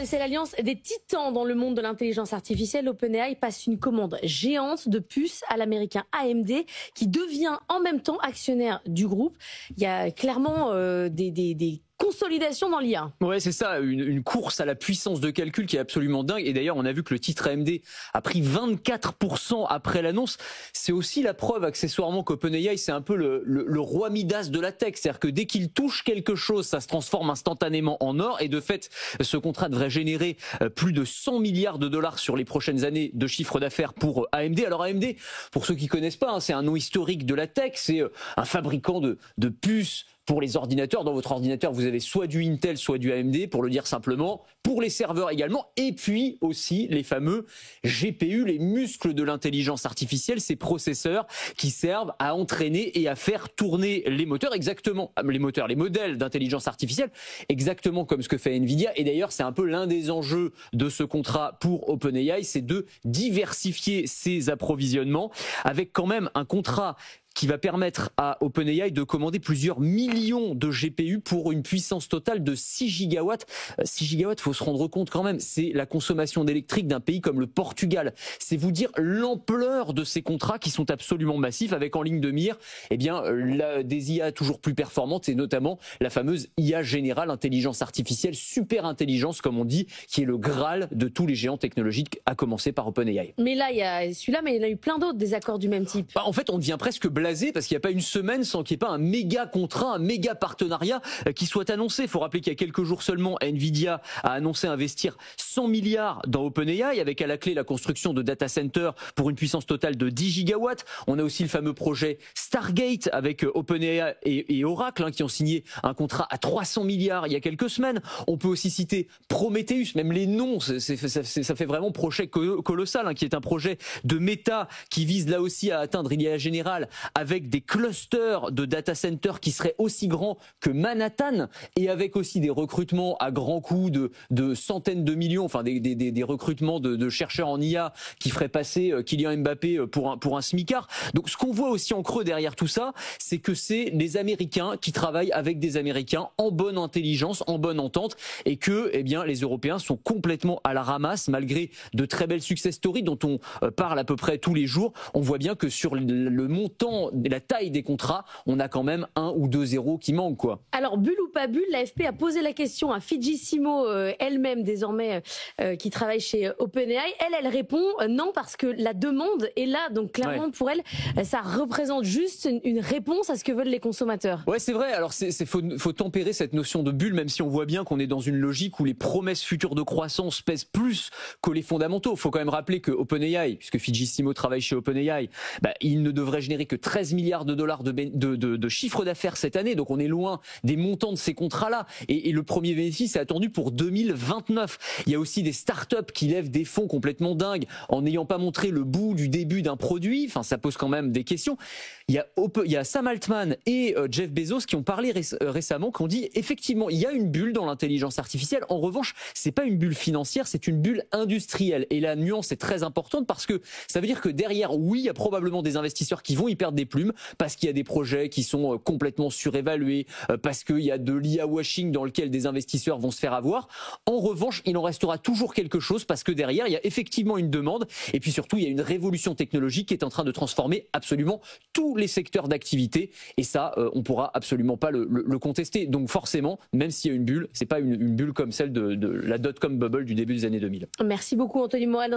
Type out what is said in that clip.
C'est l'alliance des titans dans le monde de l'intelligence artificielle. OpenAI passe une commande géante de puces à l'américain AMD qui devient en même temps actionnaire du groupe. Il y a clairement des consolidation dans l'IA. Ouais, c'est ça, une course à la puissance de calcul qui est absolument dingue. Et d'ailleurs, on a vu que le titre AMD a pris 24% après l'annonce. C'est aussi la preuve, accessoirement, qu'OpenAI, c'est un peu le roi Midas de la tech. C'est-à-dire que dès qu'il touche quelque chose, ça se transforme instantanément en or. Et de fait, ce contrat devrait générer plus de 100 milliards de dollars sur les prochaines années de chiffre d'affaires pour AMD. Alors AMD, pour ceux qui connaissent pas, c'est un nom historique de la tech. C'est un fabricant de puces pour les ordinateurs. Dans votre ordinateur, vous avez soit du Intel, soit du AMD, pour le dire simplement, pour les serveurs également, et puis aussi les fameux GPU, les muscles de l'intelligence artificielle, ces processeurs qui servent à entraîner et à faire tourner les moteurs, exactement, les modèles d'intelligence artificielle, exactement comme ce que fait Nvidia. Et d'ailleurs, c'est un peu l'un des enjeux de ce contrat pour OpenAI, c'est de diversifier ses approvisionnements, avec quand même un contrat qui va permettre à OpenAI de commander plusieurs millions de GPU pour une puissance totale de 6 gigawatts. 6 gigawatts, faut se rendre compte quand même, c'est la consommation d'électrique d'un pays comme le Portugal. C'est vous dire l'ampleur de ces contrats qui sont absolument massifs, avec en ligne de mire des IA toujours plus performantes, et notamment la fameuse IA générale, intelligence artificielle, super intelligence comme on dit, qui est le Graal de tous les géants technologiques, à commencer par OpenAI. Mais là, il y a celui-là, mais il y en a eu plein d'autres, des accords du même type. En fait, on devient presque blasé parce qu'il n'y a pas une semaine sans qu'il n'y ait pas un méga contrat, un méga partenariat qui soit annoncé. Il faut rappeler qu'il y a quelques jours seulement, Nvidia a annoncé investir 100 milliards dans OpenAI, avec à la clé la construction de data centers pour une puissance totale de 10 gigawatts. On a aussi le fameux projet Stargate avec OpenAI et Oracle qui ont signé un contrat à 300 milliards il y a quelques semaines. On peut aussi citer Prometheus, même les noms, ça fait vraiment projet colossal, qui est un projet de Meta qui vise là aussi à atteindre l'IA générale avec des clusters de data centers qui seraient aussi grands que Manhattan, et avec aussi des recrutements à grands coûts de centaines de millions, enfin des recrutements de chercheurs en IA qui feraient passer Kylian Mbappé pour un smicard. Donc ce qu'on voit aussi en creux derrière tout ça, c'est que c'est les Américains qui travaillent avec des Américains en bonne intelligence, en bonne entente, et que les Européens sont complètement à la ramasse malgré de très belles success stories dont on parle à peu près tous les jours. On voit bien que sur le montant, la taille des contrats, on a quand même 1 ou 2 zéros qui manquent, quoi. Alors, bulle ou pas bulle, l'AFP a posé la question à Fidjissimo, elle-même désormais, qui travaille chez OpenAI. Elle répond non, parce que la demande est là. Donc clairement, pour elle, ça représente juste une réponse à ce que veulent les consommateurs. Ouais, c'est vrai. Alors, faut tempérer cette notion de bulle, même si on voit bien qu'on est dans une logique où les promesses futures de croissance pèsent plus que les fondamentaux. Faut quand même rappeler que OpenAI, puisque Fidjissimo travaille chez OpenAI, il ne devrait générer que 13 milliards de dollars de chiffre d'affaires cette année. Donc on est loin des montants de ces contrats-là. Et le premier bénéfice est attendu pour 2029. Il y a aussi des startups qui lèvent des fonds complètement dingues en n'ayant pas montré le bout du début d'un produit. Enfin, ça pose quand même des questions. Il y a Sam Altman et Jeff Bezos qui ont parlé récemment, qui ont dit effectivement, il y a une bulle dans l'intelligence artificielle. En revanche, c'est pas une bulle financière, c'est une bulle industrielle. Et la nuance est très importante parce que ça veut dire que derrière, oui, il y a probablement des investisseurs qui vont y perdre des plumes parce qu'il y a des projets qui sont complètement surévalués, parce qu'il y a de l'IA washing dans lequel des investisseurs vont se faire avoir. En revanche, il en restera toujours quelque chose parce que derrière, il y a effectivement une demande, et puis surtout, il y a une révolution technologique qui est en train de transformer absolument tous les secteurs d'activité, et ça, on pourra absolument pas le contester. Donc forcément, même s'il y a une bulle, c'est pas une bulle comme celle de la dot-com bubble du début des années 2000. Merci beaucoup, Anthony Morel.